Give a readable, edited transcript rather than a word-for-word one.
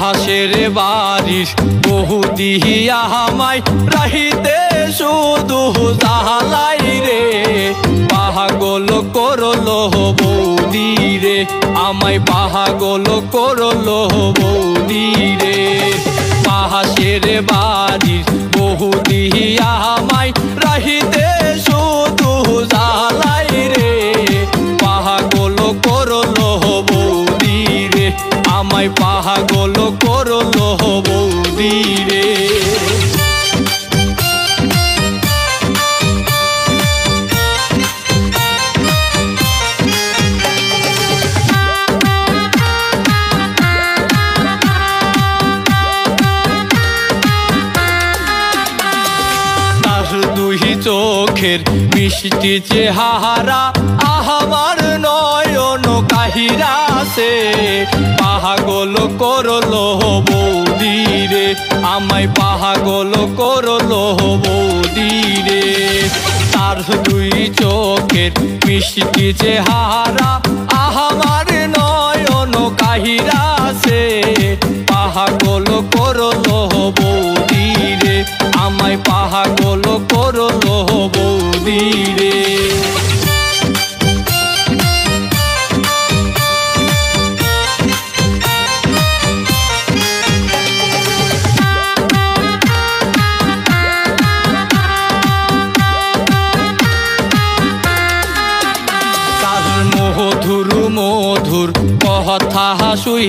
পাশের বাড়ির বহু দিহিয়া আমায় রাহিতে শুধু জালাই রে, পাগল করলো বৌদি রে, আমায় পাগল করলো বৌদি রে। পাশের বাড়ির বহু দিহিয়া আমায় রাহিতে শুধু জালাই রে, পাগল করলো বৌদি রে, আমায় পাগল করলো বৌদি রে। দুই চোখের মিষ্টি চেহারা আমার নয়ন কাহিরা সে, পাগল করলো বৌদি রে, আমায় পাগল করলো বৌদি রে। তার দুই চোখের মিষ্টি চেহারা আমার নয়ন কাহিরা সে, পাগল করলো বৌদি রে, আমায় পাগল করলো বৌদি রে। তার মধুর মধুর কথা শুই